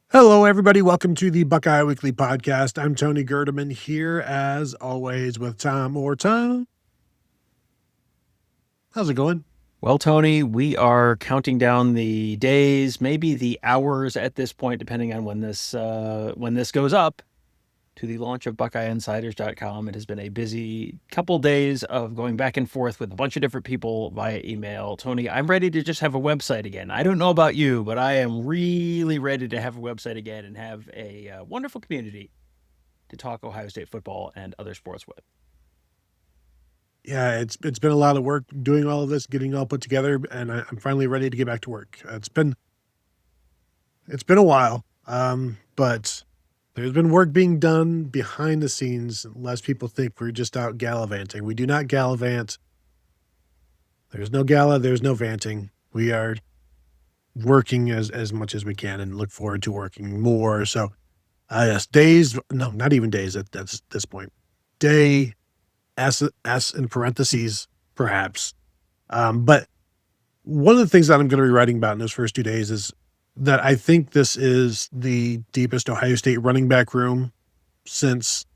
Hello, everybody. Welcome to the Buckeye Weekly Podcast. I'm Tony Gerdeman here, as always, with Tom Orr. Tom, how's it going? Well, Tony, we are counting down the days, maybe the hours at this point, depending on when this goes up, to the launch of BuckeyeInsiders.com. It has been a busy couple days of going back and forth with a bunch of different people via email. Tony, I'm ready to just have a website again. I don't know about you, but I am really ready to have a website again and have a wonderful community to talk Ohio State football and other sports with. Yeah, it's been a lot of work doing all of this, getting all put together, and I'm finally ready to get back to work. It's been a while, but there's been work being done behind the scenes. Lest people think we're just out gallivanting. We do not gallivant. There's no gala. There's no vanting. We are working as much as we can, and look forward to working more. So, yes, days. No, not even days. That's this point. Day S in parentheses, perhaps. But one of the things that I'm going to be writing about in those first 2 days is that I think this is the deepest Ohio State running back room since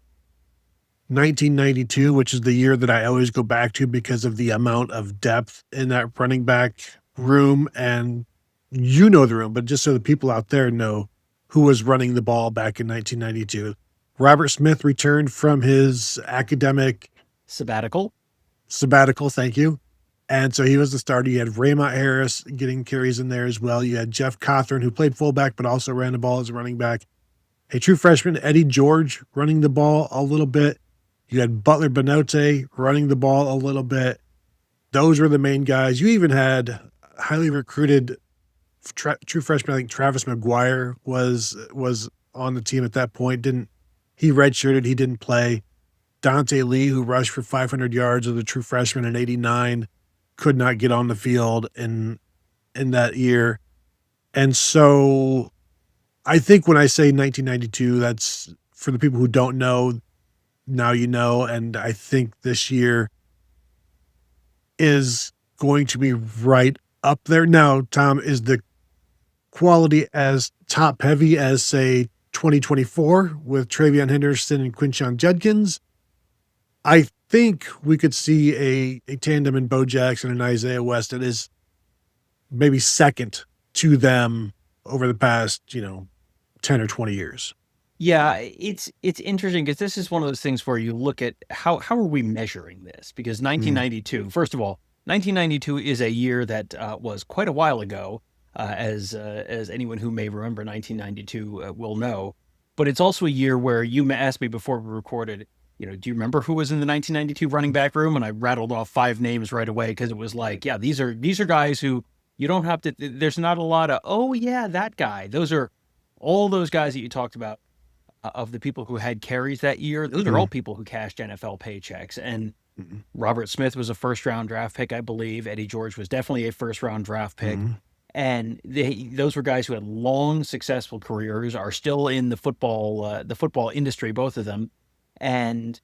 1992, which is the year that I always go back to because of the amount of depth in that running back room. And you know the room, but just so the people out there know who was running the ball back in 1992. Robert Smith returned from his academic Sabbatical. sabbatical. Thank you. And so he was the starter. You had Raymont Harris getting carries in there as well. You had Jeff Cothran, who played fullback, but also ran the ball as a running back. A true freshman, Eddie George, running the ball a little bit. You had Butler By'not'e running the ball a little bit. Those were the main guys. You even had highly recruited true freshman. I think Travis McGuire was on the team at that point. He redshirted? He didn't play. Dante Lee, who rushed for 500 yards as a true freshman in '89, could not get on the field in that year. And so I think when I say 1992, that's for the people who don't know, now you know. And I think this year is going to be right up there. Now, Tom, is the quality as top heavy as, say, 2024 with Travion Henderson and Quinshon Judkins? I think we could see a tandem in Bo Jackson and Isaiah West that is maybe second to them over the past, 10 or 20 years. Yeah, it's interesting because this is one of those things where you look at how are we measuring this? Because Mm, 1992, first of all, 1992 is a year that was quite a while ago, as anyone who may remember 1992 will know. But it's also a year where you asked me before we recorded, do you remember who was in the 1992 running back room? And I rattled off 5 names right away because it was like, yeah, these are guys who you don't have to. There's not a lot of, oh yeah, that guy. Those are all those guys that you talked about of the people who had carries that year. Those are all mm, people who cashed NFL paychecks. And mm, Robert Smith was a first round draft pick, I believe. Eddie George was definitely a first round draft pick. mm. And those were guys who had long, successful careers, are still in the football industry, both of them. And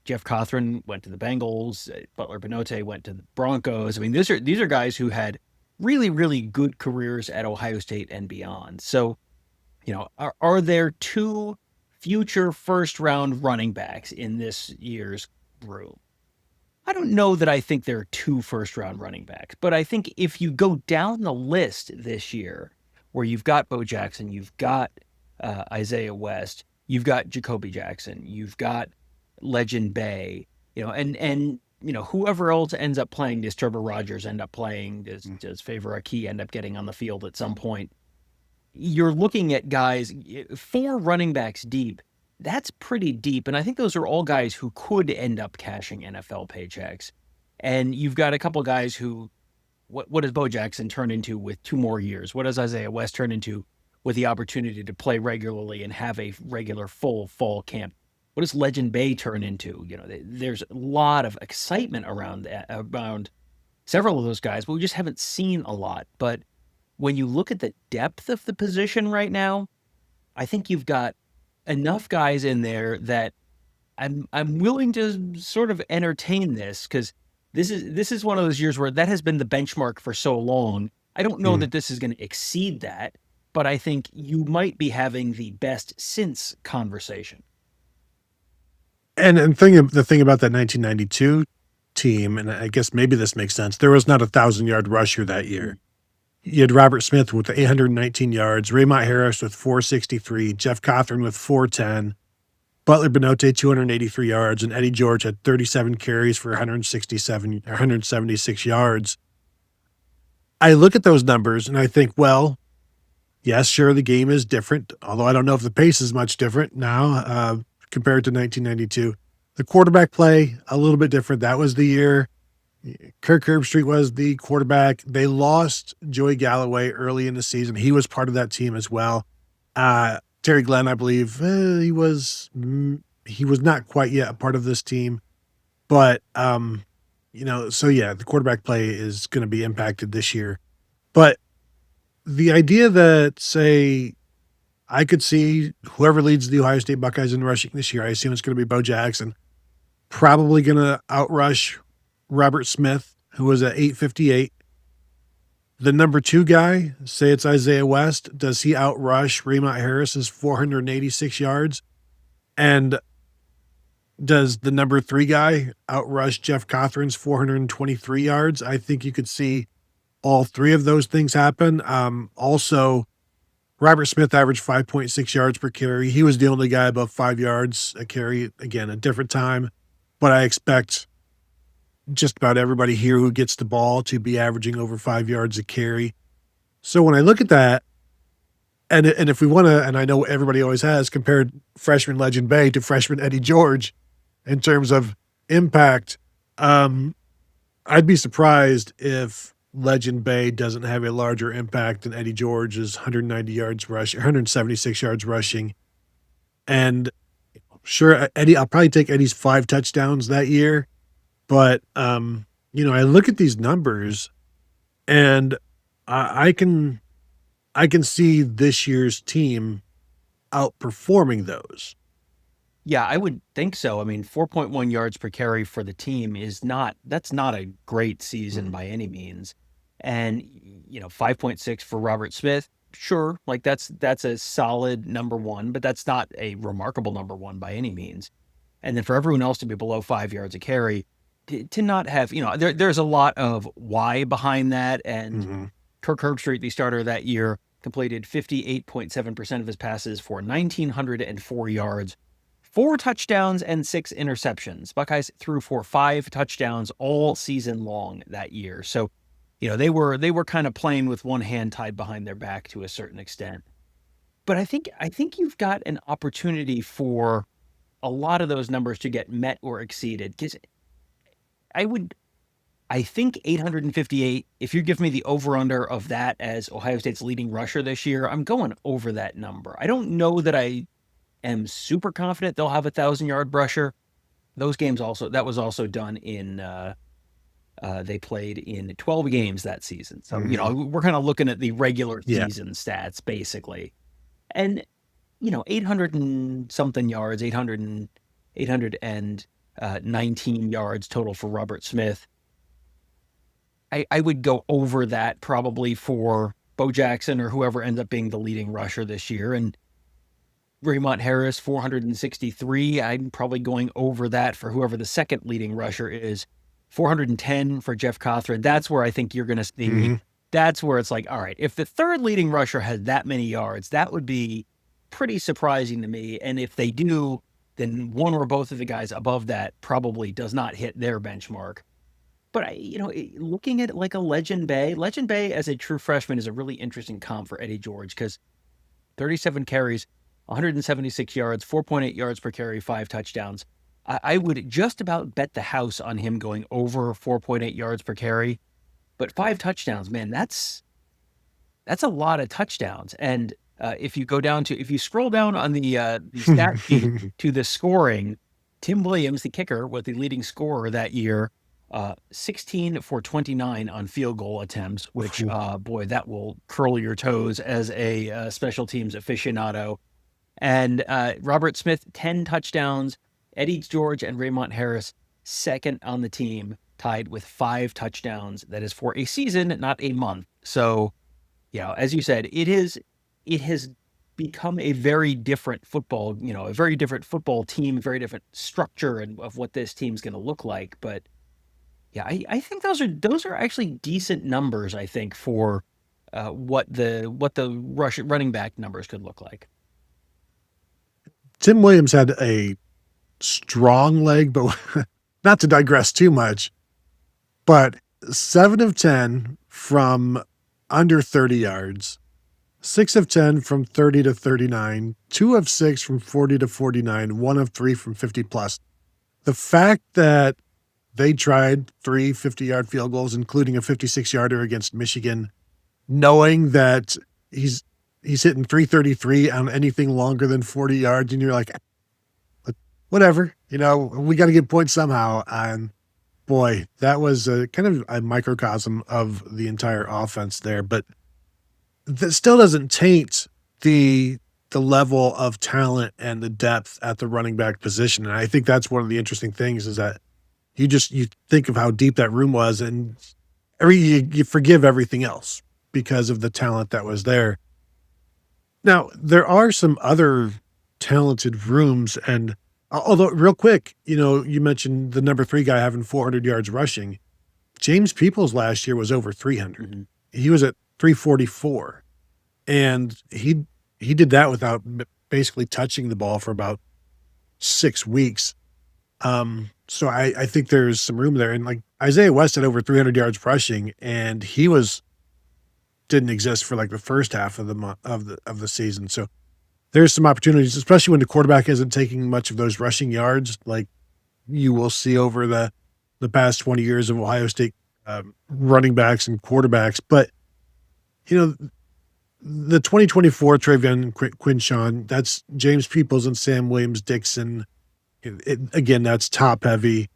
Jeff Cothran went to the Bengals. Butler By'not'e went to the Broncos. I mean, these are guys who had really, really good careers at Ohio State and beyond. So, are there two future first round running backs in this year's room? I don't know that I think there are two first round running backs, but I think if you go down the list this year, where you've got Bo Jackson, you've got Isaiah West, you've got Jacoby Jackson, you've got Legend Bay, and whoever else ends up playing, does Trevor Rogers end up playing? Does Favor Aki end up getting on the field at some point? You're looking at guys, 4 running backs deep. That's pretty deep. And I think those are all guys who could end up cashing NFL paychecks. And you've got a couple guys who, what does Bo Jackson turn into with 2 more years? What does Isaiah West turn into with the opportunity to play regularly and have a regular full fall camp? What does Legend Bay turn into? There's a lot of excitement around several of those guys, but we just haven't seen a lot. But when you look at the depth of the position right now, I think you've got enough guys in there that I'm willing to sort of entertain this, because this is one of those years where that has been the benchmark for so long. I don't know Mm. that this is going to exceed that, but I think you might be having the best since conversation. And the thing about that 1992 team, and I guess maybe this makes sense, there was not a 1,000-yard rusher that year. You had Robert Smith with 819 yards, Raymont Harris with 463, Jeff Cothran with 410, Butler By'not'e 283 yards, and Eddie George had 37 carries for 176 yards. I look at those numbers and I think, well, yes, sure, the game is different, although I don't know if the pace is much different now compared to 1992. The quarterback play, a little bit different. That was the year Kirk Herbstreit was the quarterback. They lost Joey Galloway early in the season. He was part of that team as well. Terry Glenn, I believe, he was not quite yet a part of this team. But, so yeah, the quarterback play is going to be impacted this year. But the idea that, say, I could see whoever leads the Ohio State Buckeyes in rushing this year, I assume it's going to be Bo Jackson, probably going to outrush Robert Smith, who was at 858. The number 2 guy, say it's Isaiah West, does he outrush Raymont Harris's 486 yards? And does the number 3 guy outrush Jeff Cothran's 423 yards? I think you could see all 3 of those things happen. Also, Robert Smith averaged 5.6 yards per carry. He was the only guy above 5 yards a carry. Again, a different time. But I expect just about everybody here who gets the ball to be averaging over 5 yards a carry. So when I look at that, and if we want to, and I know everybody always has compared freshman Legend Bay to freshman Eddie George in terms of impact, I'd be surprised if Legend Bay doesn't have a larger impact than Eddie George's 190 yards rushing, 176 yards rushing. And sure, Eddie, I'll probably take Eddie's 5 touchdowns that year. But, I look at these numbers and I can see this year's team outperforming those. Yeah, I would think so. I mean, 4.1 yards per carry for the team that's not a great season by any means. And, 5.6 for Robert Smith. Sure. Like that's a solid number 1, but that's not a remarkable number 1 by any means. And then for everyone else to be below 5 yards a carry, to not have, there's a lot of why behind that. And Kirk Herbstreit, the starter that year, completed 58.7% of his passes for 1,904 yards, 4 touchdowns, and 6 interceptions. Buckeyes threw for 5 touchdowns all season long that year. So, they were kind of playing with one hand tied behind their back to a certain extent. But I think you've got an opportunity for a lot of those numbers to get met or exceeded. Because I think 858, if you give me the over-under of that as Ohio State's leading rusher this year, I'm going over that number. I don't know that I am super confident they'll have 1,000-yard rusher. Those games that was also done in, they played in 12 games that season. So, we're kind of looking at the regular season stats, basically. And, 800 and something yards, 819 yards total for Robert Smith. I would go over that probably for Bo Jackson or whoever ends up being the leading rusher this year. And Raymont Harris, 463. I'm probably going over that for whoever the second leading rusher is. 410 for Jeff Cothran. That's where I think you're going to see. That's where it's like, all right, if the third leading rusher has that many yards, that would be pretty surprising to me. And if they do, then one or both of the guys above that probably does not hit their benchmark. But looking at like a Legend Bay as a true freshman is a really interesting comp for Eddie George because 37 carries, 176 yards, 4.8 yards per carry, 5 touchdowns. I would just about bet the house on him going over 4.8 yards per carry, but 5 touchdowns, man, that's a lot of touchdowns. And if you scroll down on the stat sheet to the scoring, Tim Williams, the kicker, was the leading scorer that year. 16 for 29 on field goal attempts, which, boy, that will curl your toes as a special teams aficionado. And Robert Smith, 10 touchdowns. Eddie George and Raymont Harris, second on the team, tied with 5 touchdowns. That is for a season, not a month. So, as you said, it is it has become a very different football, a very different football team, very different structure and of what this team's going to look like. But yeah, I think those are actually decent numbers, I think, for what the running back numbers could look like. Tim Williams had a strong leg, but not to digress too much, but 7 of 10 from under 30 yards, 6 of 10 from 30 to 39, 2 of 6 from 40 to 49, 1 of 3 from 50 plus. The fact that they tried 3 50-yard field goals, including a 56-yarder against Michigan, knowing that he's hitting 333 on anything longer than 40 yards, and you're like, whatever, we got to get points somehow. And boy, that was kind of a microcosm of the entire offense there. But that still doesn't taint the level of talent and the depth at the running back position. And I think that's one of the interesting things is that you think of how deep that room was, and you forgive everything else because of the talent that was there. Now, there are some other talented rooms, and although real quick, you mentioned the number 3 guy having 400 yards rushing. James Peoples last year was over 300. Mm-hmm. He was at 344, and he did that without basically touching the ball for about 6 weeks. So I think there's some room there. And like Isaiah West had over 300 yards rushing, and he didn't exist for like the first half of the season. So there's some opportunities, especially when the quarterback isn't taking much of those rushing yards, like you will see over the past 20 years of Ohio State running backs and quarterbacks. But the 2024 Travion Quinshawn, that's James Peoples and Sam Williams-Dixon. Again, that's top heavy.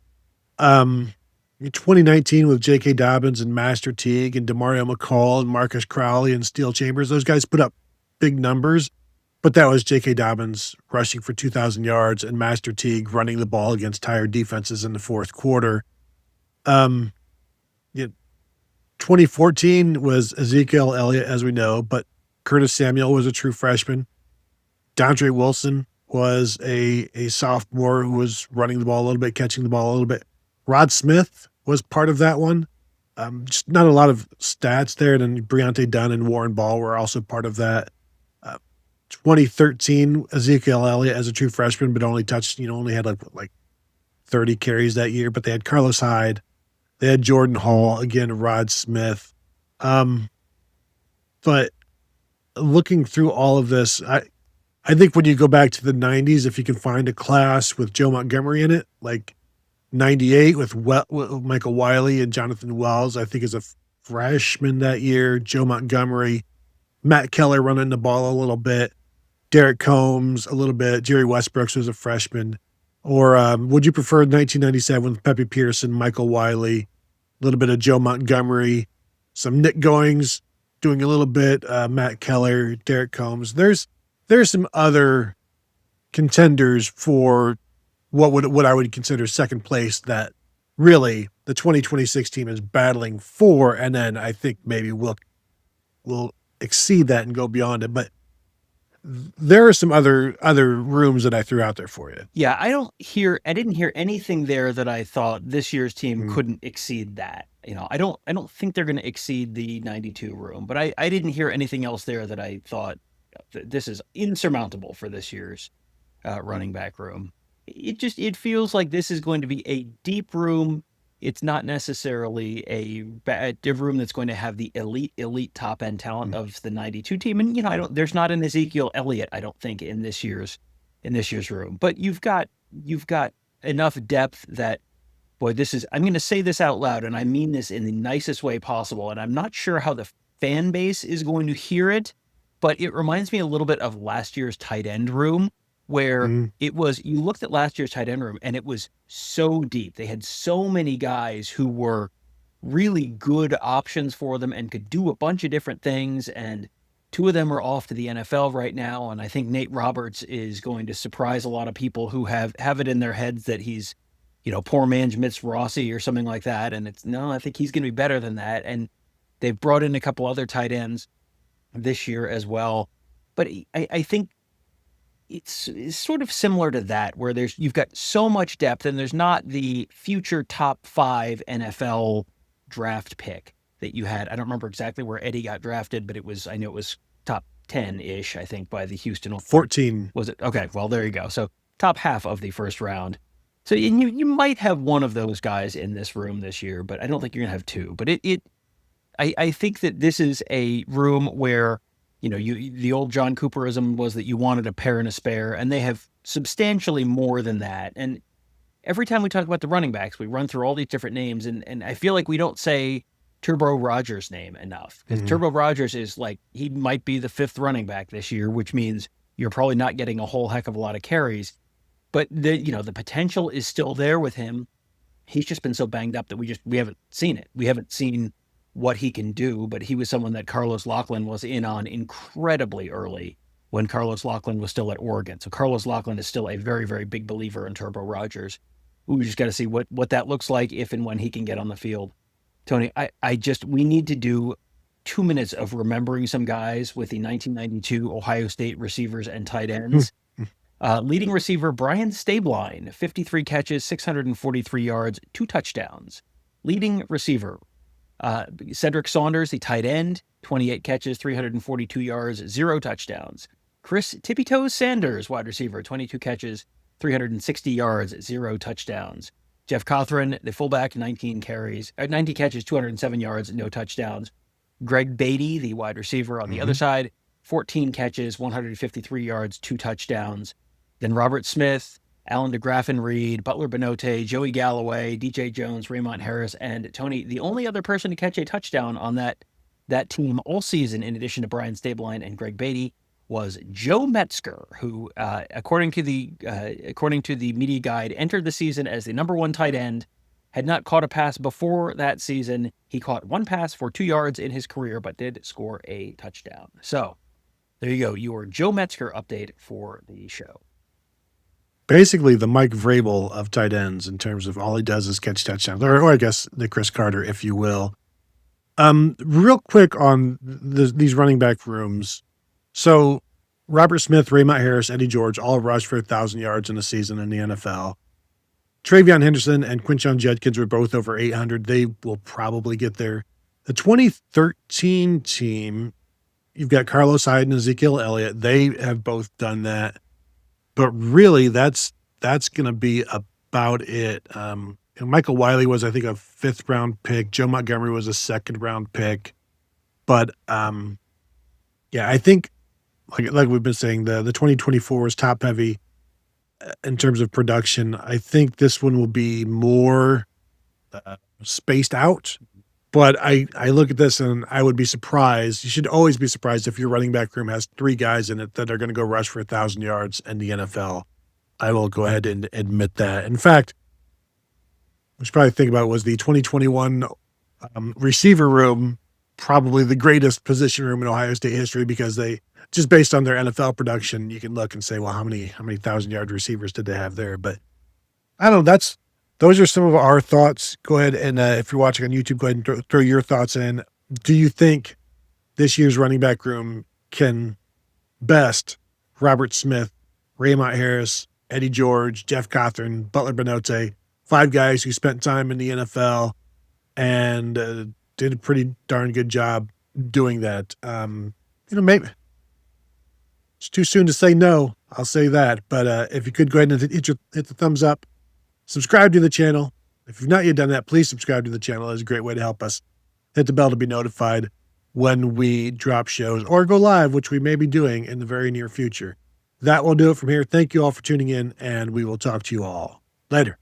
2019 with J.K. Dobbins and Master Teague and Demario McCall and Marcus Crowley and Steel Chambers, those guys put up big numbers, but that was J.K. Dobbins rushing for 2,000 yards and Master Teague running the ball against tired defenses in the fourth quarter. 2014 was Ezekiel Elliott, as we know, but Curtis Samuel was a true freshman. Dondre Wilson was a sophomore who was running the ball a little bit, catching the ball a little bit. Rod Smith was part of that one. Just not a lot of stats there. And then Breonte Dunn and Warren Ball were also part of that. 2013, Ezekiel Elliott as a true freshman, but only had like 30 carries that year. But they had Carlos Hyde. They had Jordan Hall, again, Rod Smith. But looking through all of this, I think when you go back to the 90s, if you can find a class with Joe Montgomery in it, like 98 with Michael Wiley and Jonathan Wells, I think is a freshman that year. Joe Montgomery, Matt Keller running the ball a little bit, Derek Combs a little bit, Jerry Westbrooks was a freshman. Or would you prefer 1997 with Pepe Pearson, Michael Wiley, a little bit of Joe Montgomery, some Nick Goings doing a little bit, Matt Keller, Derek Combs. There's some other contenders for what I would consider second place that really the 2026 team is battling for, and then I think maybe we'll exceed that and go beyond it. But there are some other rooms that I threw out there for you. Yeah, I didn't hear anything there that I thought this year's team couldn't exceed that. I don't think they're going to exceed the 92 room, but I didn't hear anything else there that I thought this is insurmountable for this year's running back room. It feels like this is going to be a deep room. It's not necessarily a room that's going to have the elite top end talent of the 92 team. And there's not an Ezekiel Elliott, I don't think, in this year's room. But you've got enough depth that, boy, I'm going to say this out loud, and I mean this in the nicest way possible. And I'm not sure how the fan base is going to hear it, but it reminds me a little bit of last year's tight end room, where you looked at last year's tight end room and it was so deep. They had so many guys who were really good options for them and could do a bunch of different things. And 2 of them are off to the NFL right now. And I think Nate Roberts is going to surprise a lot of people who have it in their heads that he's, poor man's Mitch Rossi or something like that. And I think he's going to be better than that. And they've brought in a couple other tight ends this year as well. But I think it's sort of similar to that, where you've got so much depth, and there's not the future top 5 NFL draft pick that you had. I don't remember exactly where Eddie got drafted, but I know it was top 10-ish, I think, by the Houston. 14. Was it? Okay, well, there you go. So top half of the first round. So you might have one of those guys in this room this year, but I don't think you're going to have two. But I think that this is a room where, the old John Cooperism was that you wanted a pair and a spare, and they have substantially more than that. And every time we talk about the running backs, we run through all these different names, and I feel like we don't say Turbo Rogers' name enough, because Turbo Rogers is like, he might be the 5th running back this year, which means you're probably not getting a whole heck of a lot of carries, but the potential is still there with him. He's just been so banged up that we haven't seen it. We haven't seen what he can do, but he was someone that Carlos Loughlin was in on incredibly early when Carlos Loughlin was still at Oregon. So Carlos Loughlin is still a very, very big believer in Turbo Rogers. We just got to see what that looks like if and when he can get on the field. Tony, we need to do 2 minutes of remembering some guys with the 1992 Ohio State receivers and tight ends. Leading receiver Brian Stabline, 53 catches, 643 yards, 2 touchdowns. Leading receiver Cedric Saunders, the tight end, 28 catches, 342 yards, 0 touchdowns. Chris Tippy Toes Sanders, wide receiver, 22 catches, 360 yards, 0 touchdowns. Jeff Cothran, the fullback, 90 catches, 207 yards, no touchdowns. Greg Beatty, the wide receiver on the other side, 14 catches, 153 yards, 2 touchdowns. Then Robert Smith, Alan DeGraffenreid, Butler By'not'e, Joey Galloway, DJ Jones, Raymont Harris, and Tony, the only other person to catch a touchdown on that team all season, in addition to Brian Stabline and Greg Beatty, was Joe Metzger, who, according to the media guide, entered the season as the number 1 tight end, had not caught a pass before that season. He caught 1 pass for 2 yards in his career, but did score a touchdown. So there you go, your Joe Metzger update for the show. Basically the Mike Vrabel of tight ends, in terms of all he does is catch touchdowns, or I guess the Chris Carter, if you will. Real quick on these running back rooms. So Robert Smith, Raymont Harris, Eddie George all rushed for 1,000 yards in a season in the NFL. Travion Henderson and Quinshon Judkins were both over 800. They will probably get there. The 2013 team, you've got Carlos Hyde and Ezekiel Elliott. They have both done that. But really, that's going to be about it. Michael Wiley was, I think, a 5th round pick. Joe Montgomery was a 2nd round pick. But I think, like we've been saying, the 2024 is top heavy in terms of production. I think this one will be more spaced out. But I look at this and I would be surprised. You should always be surprised if your running back room has 3 guys in it that are going to go rush for 1,000 yards in the NFL. I will go ahead and admit that. In fact, we should probably think about, was the 2021 receiver room probably the greatest position room in Ohio State history, because they, just based on their NFL production, you can look and say, well, how many 1,000-yard receivers did they have there? But I don't know. Those are some of our thoughts. Go ahead and if you're watching on YouTube, go ahead and throw your thoughts in. Do you think this year's running back room can best Robert Smith, Raymont Harris, Eddie George, Jeff Cothran, Butler By'not'e, 5 guys who spent time in the NFL and did a pretty darn good job doing that? Maybe it's too soon to say no. I'll say that. But if you could go ahead and hit the thumbs up, subscribe to the channel. If you've not yet done that, please subscribe to the channel. It's a great way to help us. Hit the bell to be notified when we drop shows or go live, which we may be doing in the very near future. That will do it from here. Thank you all for tuning in, and we will talk to you all later.